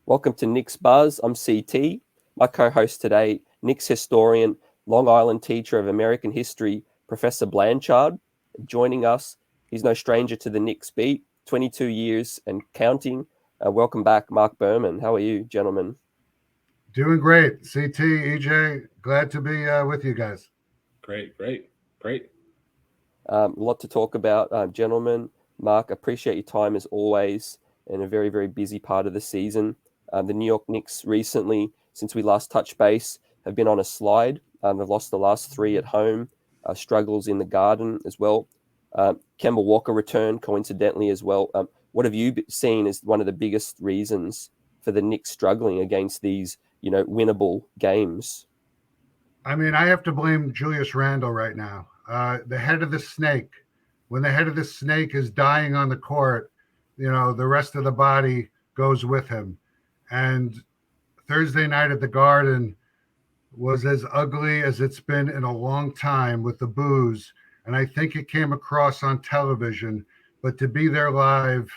Welcome to Knicks Buzz. I'm CT. My co-host today, Knicks historian, Long Island teacher of American history, Professor Blanchard. Joining us, he's no stranger to the Knicks beat, 22 years and counting. Welcome back, Marc Berman. How are you, gentlemen? Doing great. CT, EJ, glad to be with you guys. Great. A lot to talk about, gentlemen. Mark, appreciate your time as always in a very, very busy part of the season. The New York Knicks recently, since we last touched base, have been on a slide. They've lost the last three at home, struggles in the Garden as well. Kemba Walker returned coincidentally as well. What have you seen as one of the biggest reasons for the Knicks struggling against these, winnable games? I mean, I have to blame Julius Randle right now. The head of the snake. When the head of the snake is dying on the court, the rest of the body goes with him. And Thursday night at the Garden was as ugly as it's been in a long time with the boos. And I think it came across on television. But to be there live,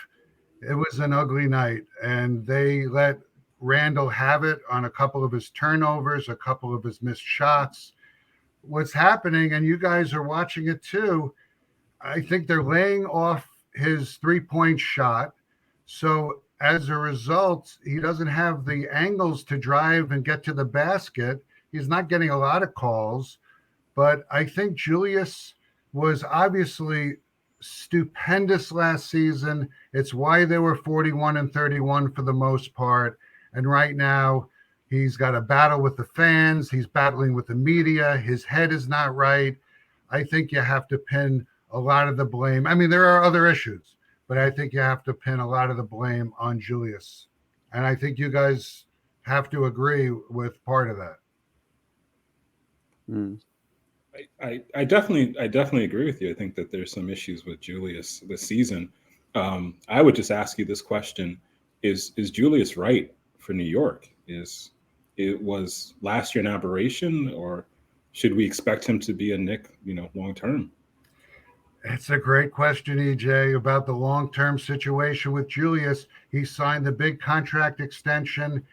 it was an ugly night. And they let Randall have it on a couple of his turnovers, a couple of his missed shots. What's happening, and you guys are watching it too, I think they're laying off his 3-point shot. So as a result, he doesn't have the angles to drive and get to the basket. He's not getting a lot of calls. But I think Julius was obviously stupendous last season. It's why they were 41 and 31 for the most part. And right now, he's got a battle with the fans. He's battling with the media. His head is not right. I think you have to pin a lot of the blame. I mean, there are other issues, but I think you have to pin a lot of the blame on Julius. And I think you guys have to agree with part of that. Mm. I definitely agree with you. I think that there's some issues with Julius this season. I would just ask you this question: Is Julius right for New York? Was last year an aberration, or should we expect him to be a Knick, long term? It's a great question, EJ, about the long term situation with Julius. He signed the big contract extension,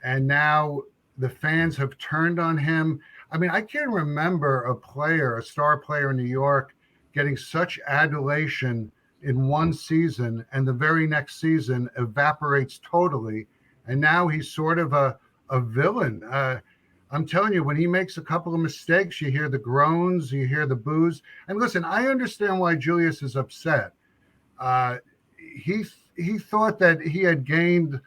and now the fans have turned on him. I mean, I can't remember a star player in New York, getting such adulation in one season and the very next season evaporates totally. And now he's sort of a villain. I'm telling you, when he makes a couple of mistakes, you hear the groans, you hear the boos. And listen, I understand why Julius is upset. Uh, he he thought that he had gained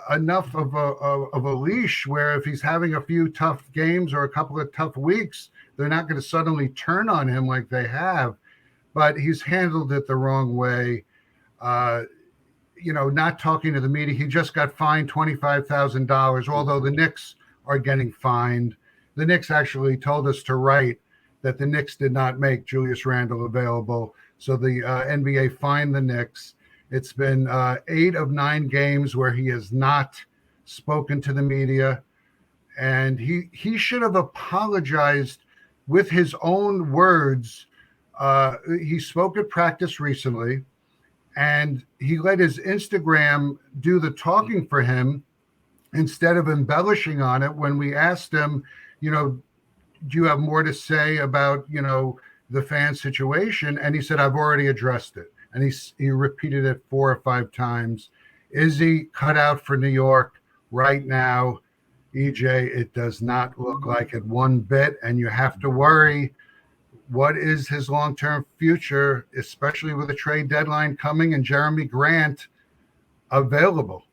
enough of a leash where if he's having a few tough games or a couple of tough weeks, they're not going to suddenly turn on him like they have. But he's handled it the wrong way. Uh, not talking to the media. He just got fined $25,000, although the Knicks are getting fined. The Knicks actually told us to write that the Knicks did not make Julius Randle available. So the NBA fined the Knicks. It's been 8 of 9 games where he has not spoken to the media. And he should have apologized with his own words. He spoke at practice recently, and he let his Instagram do the talking for him instead of embellishing on it. When we asked him, do you have more to say about, the fan situation? And he said, I've already addressed it. And he repeated it 4 or 5 times. Is he cut out for New York right now? EJ, it does not look like it one bit. And you have to worry, what is his long-term future, especially with a trade deadline coming and Jeremy Grant available?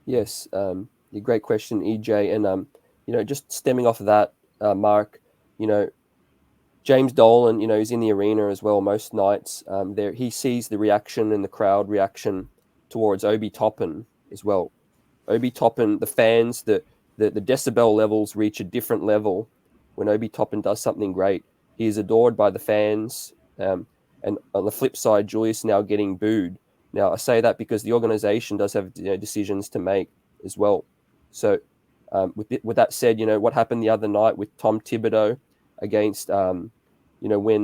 Yes, great question, EJ. And just stemming off of that, Mark, you know, James Dolan, is in the arena as well most nights. There, he sees the reaction and the crowd reaction towards Obi Toppin as well. Obi Toppin, the fans, the decibel levels reach a different level when Obi Toppin does something great. He is adored by the fans. And on the flip side, Julius now getting booed. Now, I say that because the organization does have decisions to make as well. So, with that said, what happened the other night with Tom Thibodeau against, when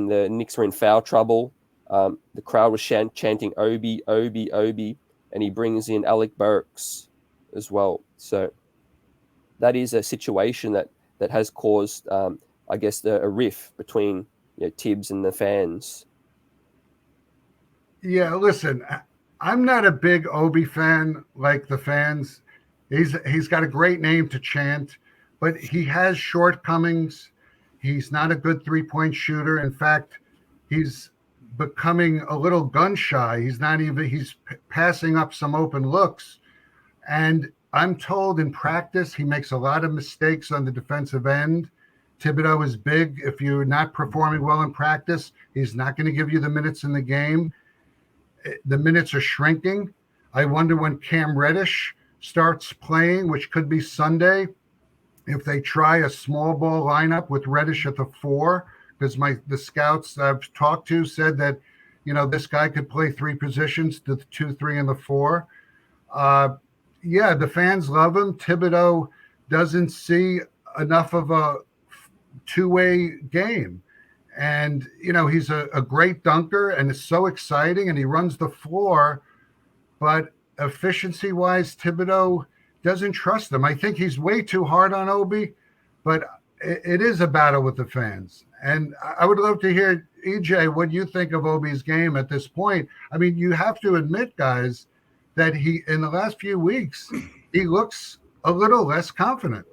the Knicks were in foul trouble, the crowd was chanting Obi, Obi, Obi, and he brings in Alec Burks as well. So that is a situation that has caused, I guess, a rift between Tibbs and the fans. Yeah, listen, I'm not a big Obi fan like the fans. He's got a great name to chant, but he has shortcomings. He's not a good 3-point shooter. In fact, he's becoming a little gun shy. He's passing up some open looks. And I'm told in practice he makes a lot of mistakes on the defensive end. Thibodeau is big. If you're not performing well in practice, he's not going to give you the minutes in the game. The minutes are shrinking. I wonder when Cam Reddish starts playing, which could be Sunday, if they try a small ball lineup with Reddish at the 4, because the scouts I've talked to said that, this guy could play 3 positions, the 2, 3, and the 4. Yeah, the fans love him. Thibodeau doesn't see enough of a two-way game. And, he's a great dunker and is so exciting and he runs the floor. But efficiency-wise, Thibodeau doesn't trust him. I think he's way too hard on Obi, but it is a battle with the fans. And I would love to hear, EJ, what you think of Obi's game at this point. I mean, you have to admit, guys, that in the last few weeks, he looks a little less confident.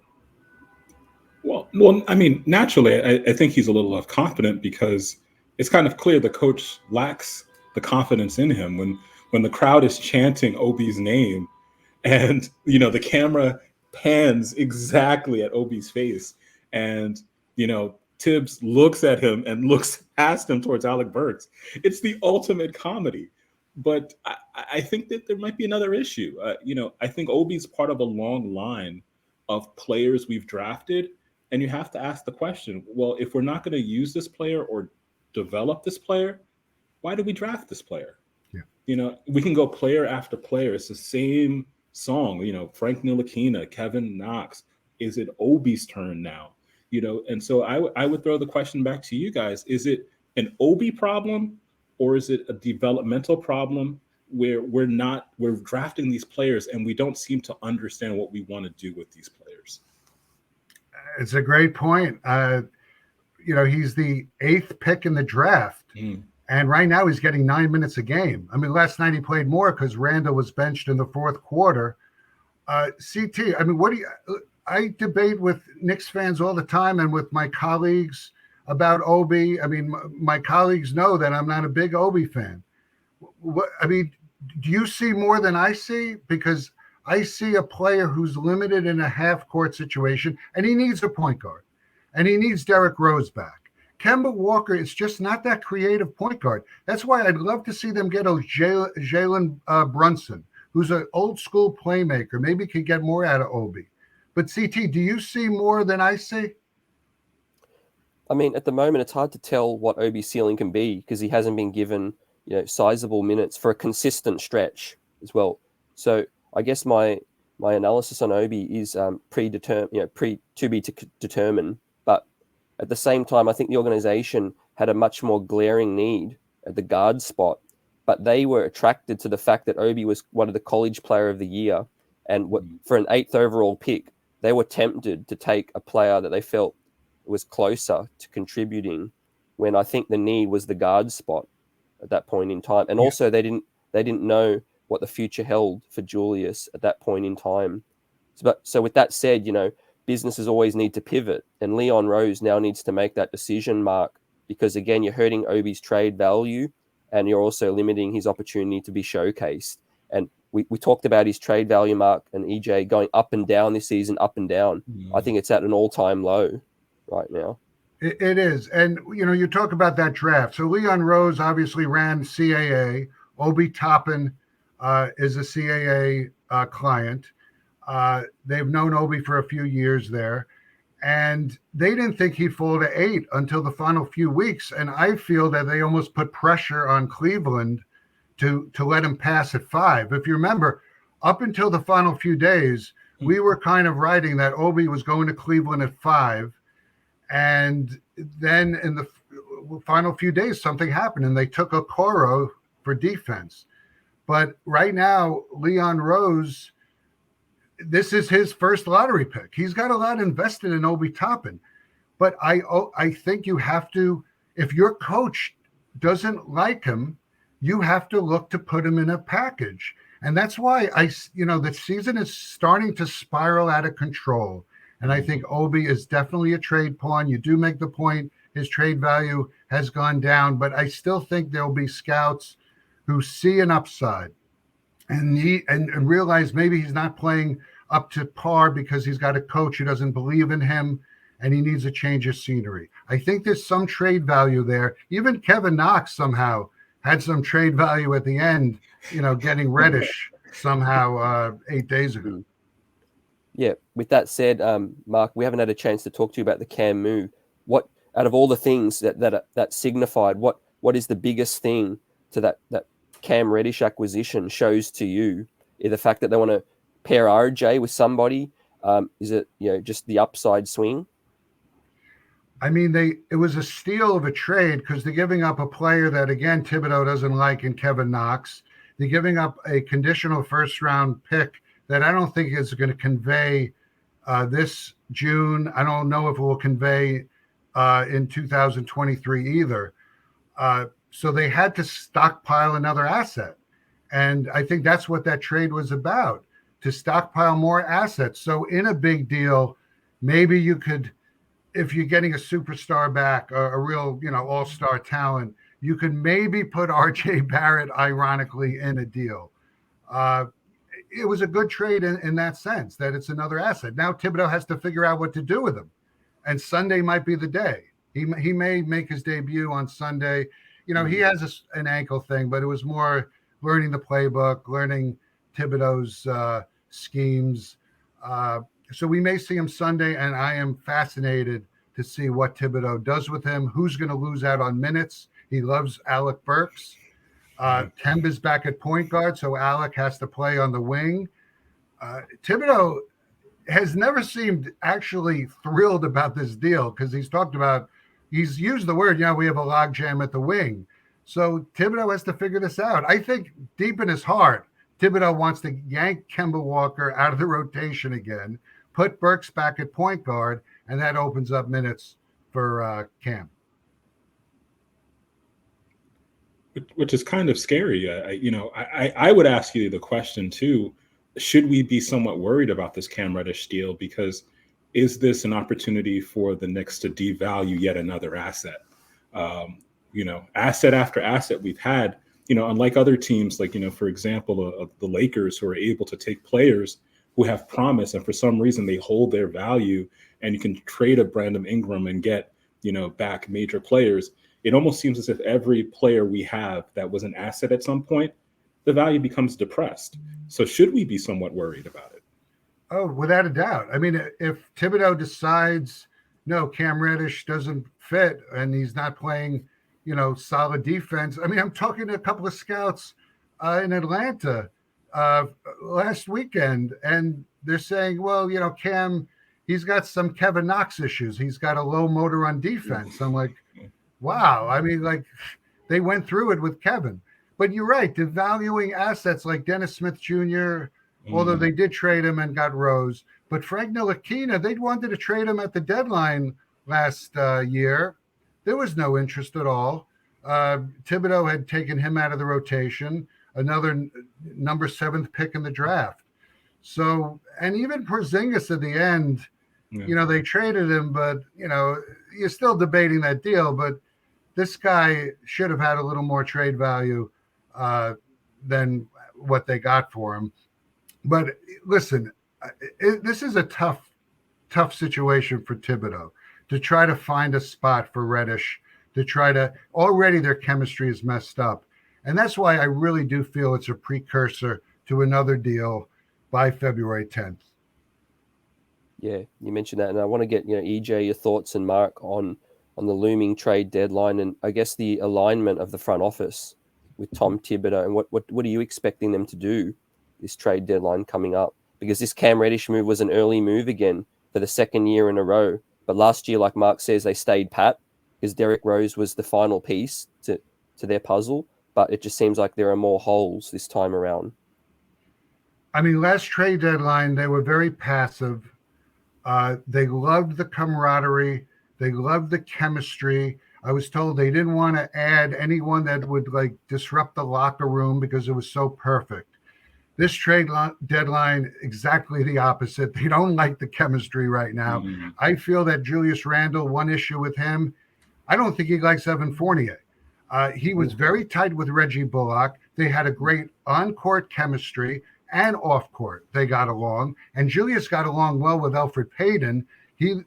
Well, I mean, naturally, I think he's a little less confident because it's kind of clear the coach lacks the confidence in him when the crowd is chanting Obi's name, and the camera pans exactly at Obi's face, and Tibbs looks at him and looks past him towards Alec Burks. It's the ultimate comedy. But I think that there might be another issue. I think Obi's part of a long line of players we've drafted. And you have to ask the question, well, if we're not going to use this player or develop this player, why do we draft this player? Yeah. We can go player after player. It's the same song, Frank Ntilikina, Kevin Knox. Is it Obi's turn now? And so I would throw the question back to you guys. Is it an Obi problem or is it a developmental problem where we're drafting these players and we don't seem to understand what we want to do with these players? It's a great point. He's the 8th pick in the draft. And right now he's getting 9 minutes a game. I mean, last night he played more because Randall was benched in the 4th quarter. CT, I mean, I debate with Knicks fans all the time and with my colleagues about Obi. I mean, my colleagues know that I'm not a big Obi fan. Do you see more than I see? Because I see a player who's limited in a half-court situation, and he needs a point guard, and he needs Derrick Rose back. Kemba Walker is just not that creative point guard. That's why I'd love to see them get a Jalen Brunson, who's an old-school playmaker. Maybe could get more out of Obi. But CT, do you see more than I see? I mean, at the moment, it's hard to tell what Obi's ceiling can be because he hasn't been given, sizable minutes for a consistent stretch as well. So I guess my analysis on Obi is predetermined, to be determined. But at the same time, I think the organization had a much more glaring need at the guard spot. But they were attracted to the fact that Obi was one of the college player of the year, and for an 8th overall pick, they were tempted to take a player that they felt was closer to contributing, when I think the need was the guard spot at that point in time. And also they didn't know what the future held for Julius at that point in time. So with that said, businesses always need to pivot, and Leon Rose now needs to make that decision, Mark, because again, you're hurting Obi's trade value and you're also limiting his opportunity to be showcased. And we talked about his trade value, Mark and EJ, going up and down this season, up and down. I think it's at an all-time low right now. It is. And, you talk about that draft. So Leon Rose obviously ran CAA. Obi Toppin is a CAA client. They've known Obi for a few years there. And they didn't think he'd fall to 8 until the final few weeks. And I feel that they almost put pressure on Cleveland to let him pass at 5. If you remember, up until the final few days, we were kind of writing that Obi was going to Cleveland at 5. And then in the final few days, something happened, and they took Okoro for defense. But right now, Leon Rose, this is his first lottery pick. He's got a lot invested in Obi Toppin. But I think you have to, if your coach doesn't like him, you have to look to put him in a package. And that's why the season is starting to spiral out of control. And I think Obi is definitely a trade pawn. You do make the point his trade value has gone down, but I still think there'll be scouts who see an upside and realize maybe he's not playing up to par because he's got a coach who doesn't believe in him and he needs a change of scenery. I think there's some trade value there. Even Kevin Knox somehow had some trade value at the end, getting Reddish somehow 8 days ago. Yeah. With that said, Mark, we haven't had a chance to talk to you about the Cam move. What, out of all the things that signified, what is the biggest thing to that Cam Reddish acquisition shows to you? Is the fact that they want to pair RJ with somebody? Is it just the upside swing? I mean, it was a steal of a trade because they're giving up a player that, again, Thibodeau doesn't like in Kevin Knox. They're giving up a conditional first-round pick that I don't think is going to convey this June. I don't know if it will convey in 2023 either. So they had to stockpile another asset. And I think that's what that trade was about, to stockpile more assets. So in a big deal, maybe you could, if you're getting a superstar back, a real, all-star talent, you could maybe put RJ Barrett, ironically, in a deal. It was a good trade in that sense, that it's another asset. Now Thibodeau has to figure out what to do with him. And Sunday might be the day. He may make his debut on Sunday. He has an ankle thing, but it was more learning the playbook, learning Thibodeau's schemes. So we may see him Sunday, and I am fascinated to see what Thibodeau does with him. Who's going to lose out on minutes? He loves Alec Burks. Kemba's back at point guard, so Alec has to play on the wing. Thibodeau has never seemed actually thrilled about this deal because he's used the word, we have a logjam at the wing. So Thibodeau has to figure this out. I think deep in his heart, Thibodeau wants to yank Kemba Walker out of the rotation again, put Burks back at point guard, and that opens up minutes for Cam. Which is kind of scary. I would ask you the question too, should we be somewhat worried about this Cam Reddish deal? Because is this an opportunity for the Knicks to devalue yet another asset? Asset after asset we've had, unlike other teams, like, for example, the Lakers, who are able to take players who have promise and for some reason they hold their value, and you can trade a Brandon Ingram and get, back major players. It almost seems as if every player we have that was an asset at some point, the value becomes depressed. So should we be somewhat worried about it? Oh, without a doubt. I mean, if Thibodeau decides, no, Cam Reddish doesn't fit and he's not playing, solid defense. I mean, I'm talking to a couple of scouts in Atlanta last weekend, and they're saying, well, Cam, he's got some Kevin Knox issues. He's got a low motor on defense. I'm like, wow. I mean, like, they went through it with Kevin. But you're right, devaluing assets like Dennis Smith Jr., although they did trade him and got Rose. But Frank Ntilikina, they wanted to trade him at the deadline last year. There was no interest at all. Thibodeau had taken him out of the rotation, another number 7th pick in the draft. So, and even Porzingis at the end, they traded him, but, you're still debating that deal. But this guy should have had a little more trade value than what they got for him. But listen, this is a tough situation for Thibodeau to try to find a spot for Reddish, already their chemistry is messed up. And that's why I really do feel it's a precursor to another deal by February 10th. Yeah, you mentioned that. And I want to get, EJ, your thoughts, and Mark on the looming trade deadline and I guess the alignment of the front office with Tom Thibodeau, and what are you expecting them to do this trade deadline coming up? Because this Cam Reddish move was an early move again for the second year in a row. But last year, like Mark says, they stayed pat because Derrick Rose was the final piece to their puzzle. but it just seems like there are more holes this time around. I mean, last trade deadline, they were very passive. They loved the camaraderie. They loved the chemistry. I was told they didn't want to add anyone that would like disrupt the locker room because it was so perfect. This deadline, exactly the opposite. They don't like the chemistry right now. Mm. I feel that Julius Randle, one issue with him, I don't think he likes Evan Fournier. He was very tight with Reggie Bullock. They had a great on-court chemistry and off-court. They got along. And Julius got along well with Elfrid Payton.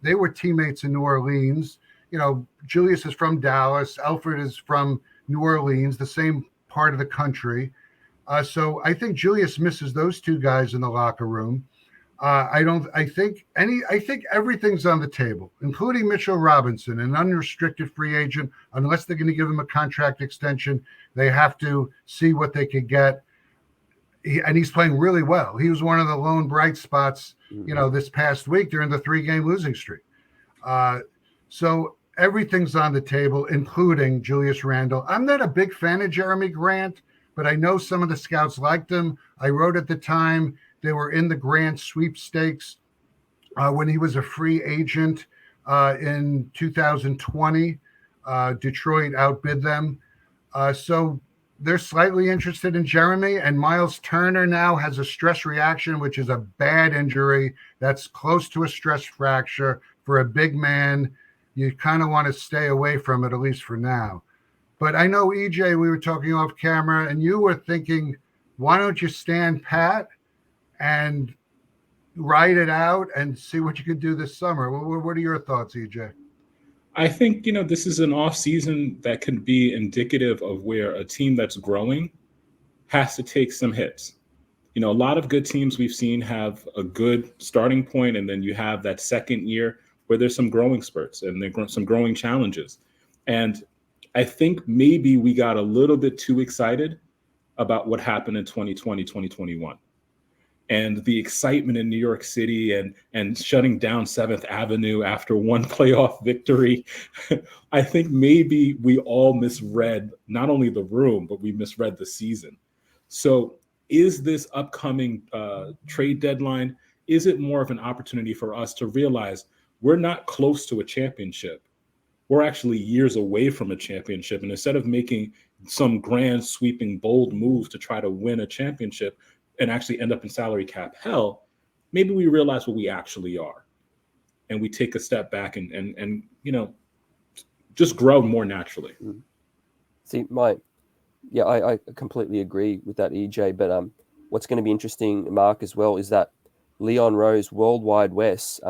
They were teammates in New Orleans. You know, Julius is from Dallas. Elfrid is from New Orleans, the same part of the country. So I think Julius misses those two guys in the locker room. I think everything's on the table, including Mitchell Robinson, an unrestricted free agent. Unless they're going to give him a contract extension, they have to see what they could get. And he's playing really well. He was one of the lone bright spots, this past week during the 3-game losing streak. So everything's on the table, including Julius Randle. I'm not a big fan of Jeremy Grant, but I know some of the scouts liked him. I wrote at the time they were in the Grant sweepstakes when he was a free agent in 2020. Detroit outbid them. So they're slightly interested in Jeremy, and Miles Turner now has a stress reaction, which is a bad injury. That's close to a stress fracture for a big man. You kind of want to stay away from it, at least for now. But I know, EJ, we were talking off camera, and you were thinking, why don't you stand pat and ride it out and see what you could do this summer? What are your thoughts, EJ? I think, this is an off season that can be indicative of where a team that's growing has to take some hits. A lot of good teams we've seen have a good starting point, and then you have that second year where there's some growing spurts and there's some growing challenges. And I think maybe we got a little bit too excited about what happened in 2020, 2021. And the excitement in New York City and shutting down 7th Avenue after one playoff victory. I think maybe we all misread not only the room, but we misread the season. So is this upcoming trade deadline, is it more of an opportunity for us to realize we're not close to a championship? We're actually years away from a championship. And instead of making some grand, sweeping, bold move to try to win a championship and actually end up in salary cap hell, maybe we realize what we actually are. And we take a step back and just grow more naturally. See, I completely agree with that, EJ. But what's going to be interesting, Mark, as well, is that Leon Rose, Worldwide West,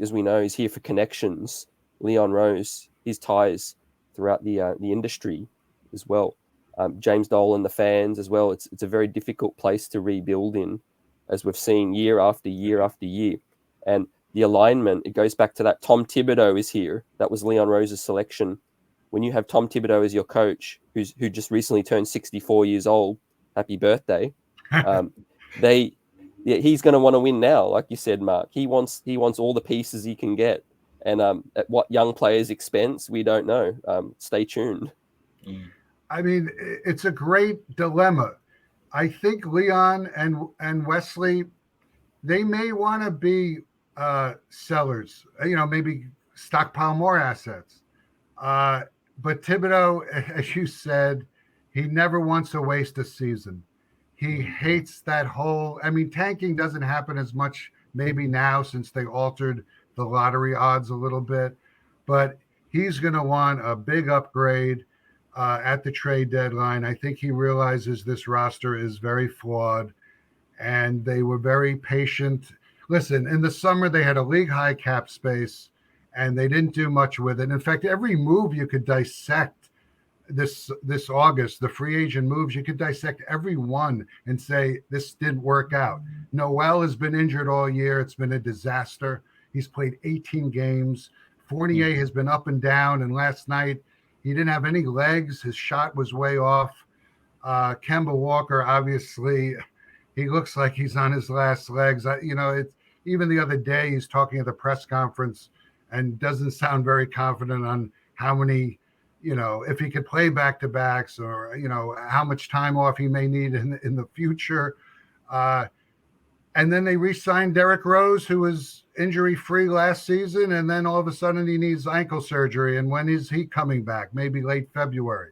as we know, is here for connections. Leon Rose, his ties throughout the industry as well. James Dolan, the fans as well. It's a very difficult place to rebuild in, as we've seen year after year after year. And the alignment, it goes back to that Tom Thibodeau is here. That was Leon Rose's selection. When you have Tom Thibodeau as your coach, who just recently turned 64 years old, happy birthday. He's going to want to win now, like you said, Mark. He wants all the pieces he can get. And at what young players' expense, we don't know. Stay tuned. I mean, it's a great dilemma. I think Leon and Wesley, they may want to be sellers, maybe stockpile more assets. But Thibodeau, as you said, he never wants to waste a season. He hates that whole, tanking doesn't happen as much maybe now since they altered the lottery odds a little bit, but he's going to want a big upgrade at the trade deadline. I think he realizes this roster is very flawed, and they were very patient. Listen, in the summer, they had a league high cap space, and they didn't do much with it. In fact, every move you could dissect this August, the free agent moves, you could dissect every one and say, this didn't work out. Noel has been injured all year. It's been a disaster. He's played 18 games. Fournier has been up and down, and last night he didn't have any legs. His shot was way off. Kemba Walker, obviously, he looks like he's on his last legs. It's even the other day he's talking at the press conference and doesn't sound very confident on how many if he could play back-to-backs, or how much time off he may need in the future. And then they re-signed Derrick Rose, who was injury-free last season, and then all of a sudden he needs ankle surgery. And when is he coming back? Maybe late February.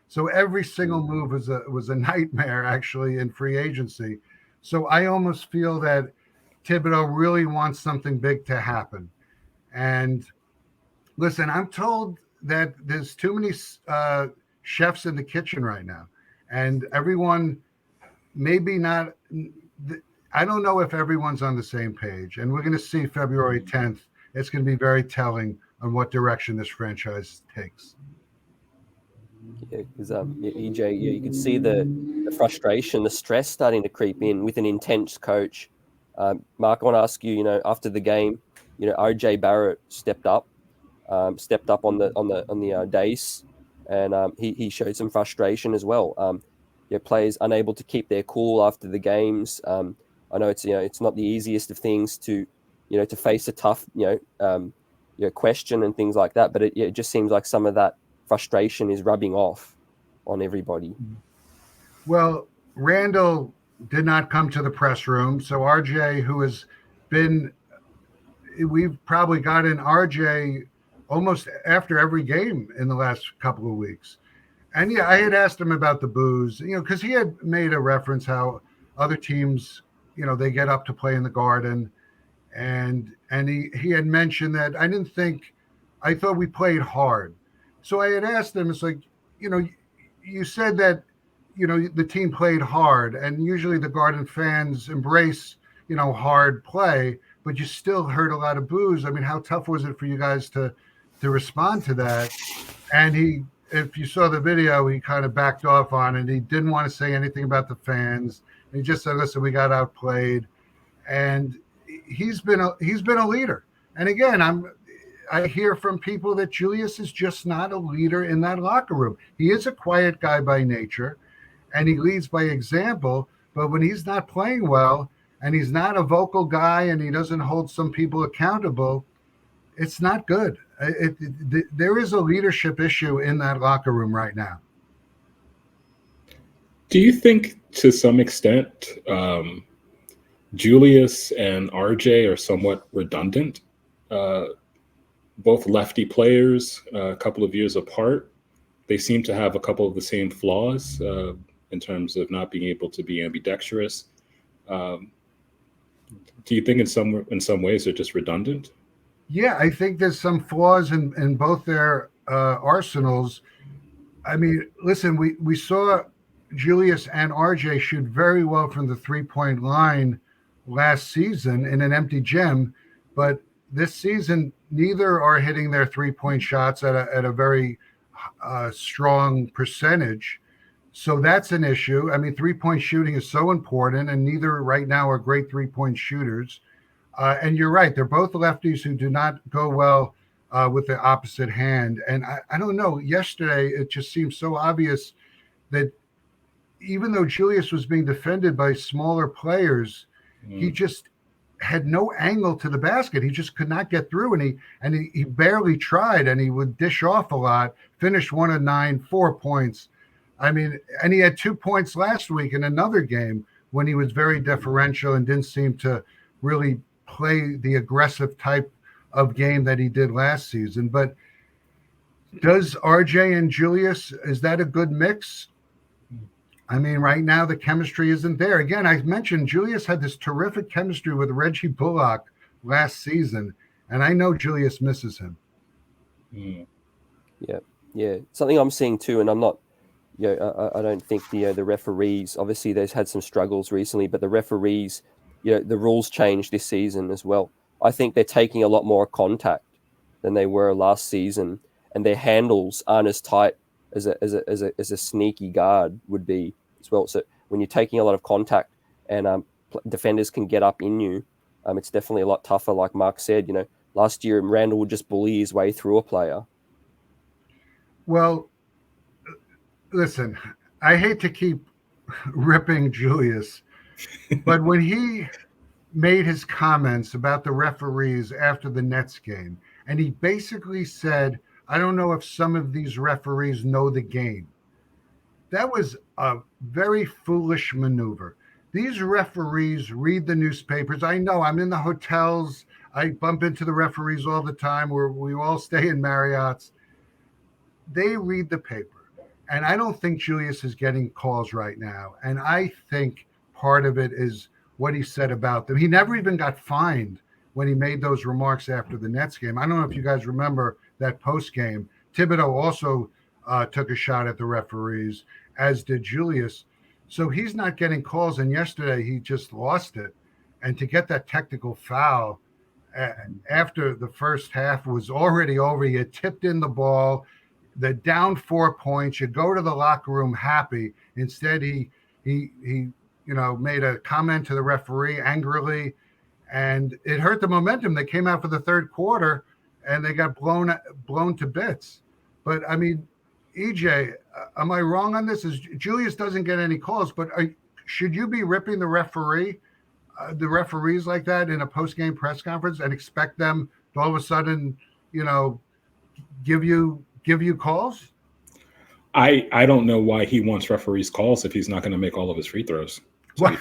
So every single move was a nightmare, actually, in free agency. So I almost feel that Thibodeau really wants something big to happen. And listen, I'm told that there's too many chefs in the kitchen right now, and everyone maybe not. I don't know if everyone's on the same page, and we're going to see February 10th. It's going to be very telling on what direction this franchise takes. Yeah, because EJ, you could see the frustration, the stress starting to creep in with an intense coach. Mark, I want to ask you, after the game, RJ Barrett stepped up on the dais, and he showed some frustration as well. Players unable to keep their cool after the games. I know it's not the easiest of things to face a tough question and things like that, but it just seems like some of that frustration is rubbing off on everybody. Well, Randall did not come to the press room, so RJ, who has been, we've probably gotten RJ almost after every game in the last couple of weeks. And yeah, I had asked him about the booze, because he had made a reference how other teams, they get up to play in the Garden, and he had mentioned that I thought we played hard. So I had asked him, it's like, you said that, the team played hard, and usually the Garden fans embrace, hard play, but you still heard a lot of boos. I mean, how tough was it for you guys to respond to that? And if you saw the video, he kind of backed off on it. He didn't want to say anything about the fans. He just said, listen, we got outplayed. And he's been a leader. And again, I hear from people that Julius is just not a leader in that locker room. He is a quiet guy by nature, and he leads by example. But when he's not playing well, and he's not a vocal guy, and he doesn't hold some people accountable, it's not good. There is a leadership issue in that locker room right now. Do you think, to some extent, Julius and RJ are somewhat redundant? Both lefty players, a couple of years apart. They seem to have a couple of the same flaws in terms of not being able to be ambidextrous. Do you think in some ways they're just redundant? Yeah, I think there's some flaws in both their arsenals. I mean, listen, we saw Julius and RJ shoot very well from the three-point line last season in an empty gym, but this season neither are hitting their three-point shots at a very strong percentage. So that's an issue. I mean, three-point shooting is so important, and neither right now are great three-point shooters. And you're right. They're both lefties who do not go well with the opposite hand. And I don't know. Yesterday, it just seemed so obvious that even though Julius was being defended by smaller players, he just had no angle to the basket. He just could not get through, and he barely tried, and he would dish off a lot. Finished 1 of 9, 4 points. I mean, and he had 2 points last week in another game when he was very deferential and didn't seem to really play the aggressive type of game that he did last season. But does RJ and Julius, is that a good mix? I mean, right now the chemistry isn't there. Again, I mentioned Julius had this terrific chemistry with Reggie Bullock last season, and I know Julius misses him. Yeah. Something I'm seeing too, and I'm not, I don't think the referees, obviously they've had some struggles recently, but the referees, the rules changed this season as well. I think they're taking a lot more contact than they were last season, and their handles aren't as tight as a sneaky guard would be as well. So when you're taking a lot of contact and defenders can get up in you, it's definitely a lot tougher. Like Mark said, last year Randall would just bully his way through a player. Well, listen, I hate to keep ripping Julius, but when he made his comments about the referees after the Nets game, and he basically said, I don't know if some of these referees know the game. That was a very foolish maneuver. These referees read the newspapers. I know I'm in the hotels. I bump into the referees all the time where we all stay in Marriott's. They read the paper. And I don't think Julius is getting calls right now. And I think part of it is what he said about them. He never even got fined when he made those remarks after the Nets game. I don't know if you guys remember that post game. Thibodeau also took a shot at the referees, as did Julius. So he's not getting calls. And yesterday he just lost it. And to get that technical foul after the first half was already over, he had tipped in the ball. The down 4 points, you go to the locker room happy. Instead, he made a comment to the referee angrily, and it hurt the momentum. They came out for the third quarter, and they got blown to bits. But I mean, EJ, am I wrong on this? Is Julius doesn't get any calls, but should you be ripping the referees like that in a post-game press conference and expect them to all of a sudden, give you calls? I don't know why he wants referees calls if he's not going to make all of his free throws. I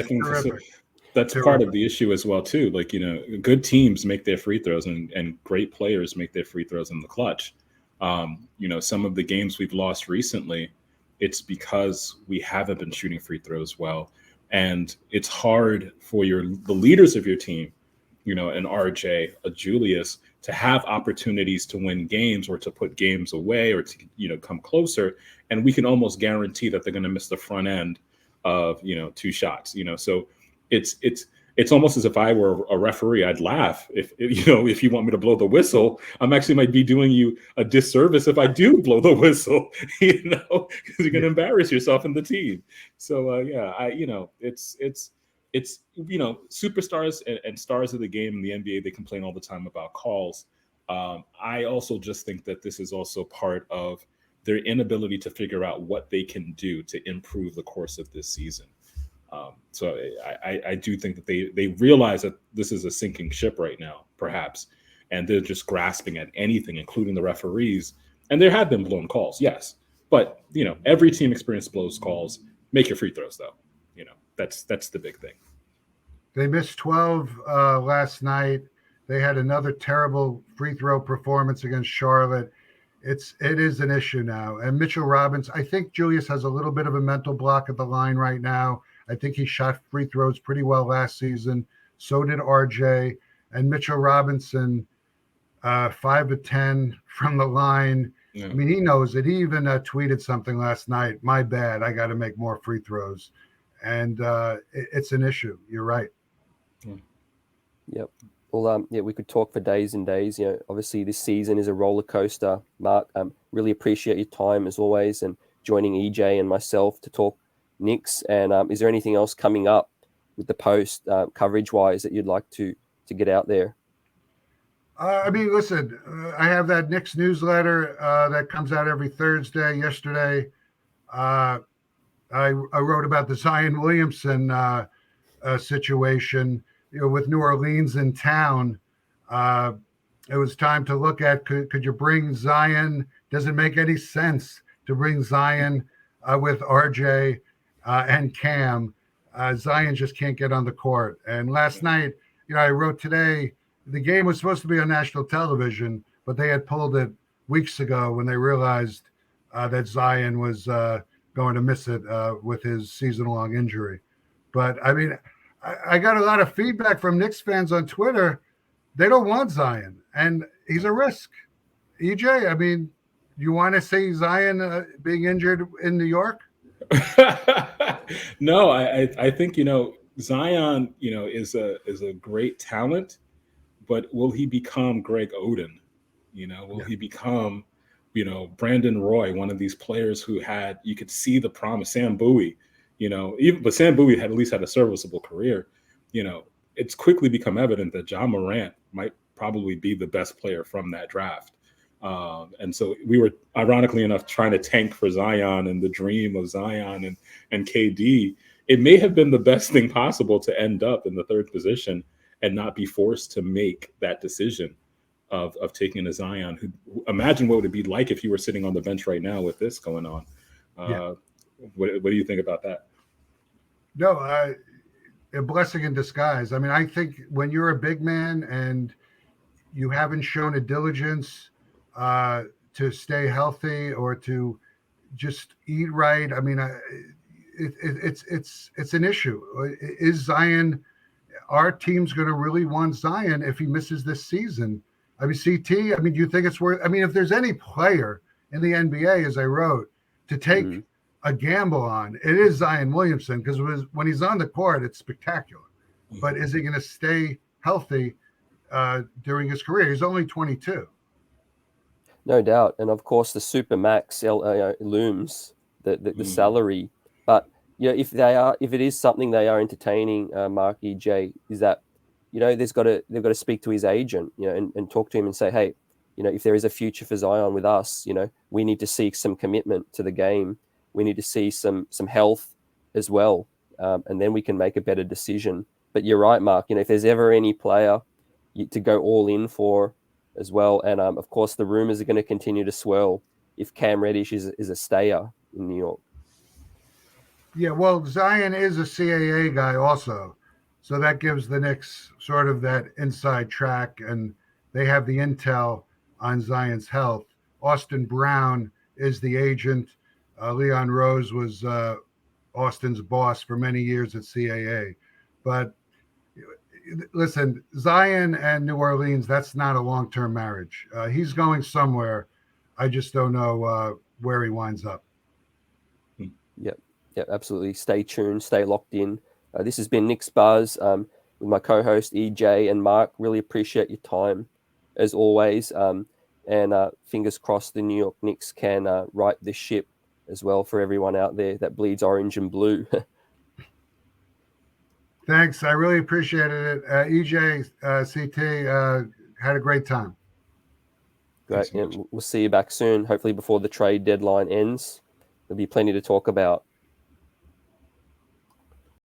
think that's part of the issue as well too. Like, good teams make their free throws and great players make their free throws in the clutch. Some of the games we've lost recently, it's because we haven't been shooting free throws well. And it's hard for the leaders of your team, an RJ, a Julius, to have opportunities to win games or to put games away or to, come closer. And we can almost guarantee that they're going to miss the front end of, 2 shots, so it's almost as if I were a referee. I'd laugh if you want me to blow the whistle. I'm actually might be doing you a disservice if I do blow the whistle, because you're going to embarrass yourself and the team. So it's superstars and stars of the game in the NBA, they complain all the time about calls. I also just think that this is also part of their inability to figure out what they can do to improve the course of this season. So I do think that they realize that this is a sinking ship right now, perhaps, and they're just grasping at anything, including the referees. And there have been blown calls, yes, but every team experience blows calls. Make your free throws, though. That's the big thing. They missed 12 last night. They had another terrible free throw performance against Charlotte. It is an issue now. And Mitchell Robinson, I think Julius has a little bit of a mental block at the line right now. I think he shot free throws pretty well last season. So did RJ. And Mitchell Robinson, 5 of 10 from the line. Yeah. I mean, he knows it. He even tweeted something last night. My bad. I got to make more free throws. And it's an issue. You're right. Yep. Well, we could talk for days and days. Obviously this season is a roller coaster. Mark, really appreciate your time as always and joining EJ and myself to talk Knicks. And is there anything else coming up with the Post coverage wise that you'd like to get out there? Listen, I have that Knicks newsletter that comes out every Thursday. Yesterday, I wrote about the Zion Williamson situation, with New Orleans in town. It was time to look at, could you bring Zion? Does it make any sense to bring Zion with RJ and Cam? Zion just can't get on the court. And last night, I wrote today, the game was supposed to be on national television, but they had pulled it weeks ago when they realized that Zion was going to miss it with his season-long injury. But I got a lot of feedback from Knicks fans on Twitter. They don't want Zion, and he's a risk. EJ, you want to see Zion being injured in New York? No, I think Zion is a great talent, but will he become Greg Oden? Will he become Brandon Roy, one of these players who you could see the promise, Sam Bowie, but Sam Bowie had at least had a serviceable career. It's quickly become evident that John Morant might probably be the best player from that draft. And so we were, ironically enough, trying to tank for Zion and the dream of Zion and KD. It may have been the best thing possible to end up in the third position and not be forced to make that decision. of taking a Zion. Who imagine what would it be like if you were sitting on the bench right now with this going on? Yeah. What do you think about that? No, a blessing in disguise. I mean, I think when you're a big man and you haven't shown a diligence to stay healthy or to just eat right, I mean, it's an issue. Is Zion? Our team's going to really want Zion if he misses this season. I mean, CT. I mean, do you think it's worth? I mean, if there's any player in the NBA, as I wrote, to take a gamble on, it is Zion Williamson, because when he's on the court, it's spectacular. But is he going to stay healthy during his career? He's only 22. No doubt, and of course the super max looms the salary. But if it is something they are entertaining, Mark, EJ, is that they've got to speak to his agent, and talk to him and say, hey, if there is a future for Zion with us, we need to see some commitment to the game. We need to see some health as well, and then we can make a better decision. But you're right, Mark. If there's ever any player to go all in for as well, and of course the rumors are going to continue to swirl if Cam Reddish is a stayer in New York. Yeah, well, Zion is a CAA guy also, so that gives the Knicks sort of that inside track, and they have the intel on Zion's health. Austin Brown is the agent. Leon Rose was Austin's boss for many years at CAA. But listen, Zion and New Orleans, that's not a long-term marriage. He's going somewhere. I just don't know where he winds up. Yep, absolutely. Stay tuned, stay locked in. This has been Knicks Buzz with my co-host EJ and Mark. Really appreciate your time as always. And fingers crossed the New York Knicks can right this ship as well for everyone out there that bleeds orange and blue. Thanks. I really appreciated it. EJ, CT, had a great time. Great. And we'll see you back soon, hopefully before the trade deadline ends. There'll be plenty to talk about.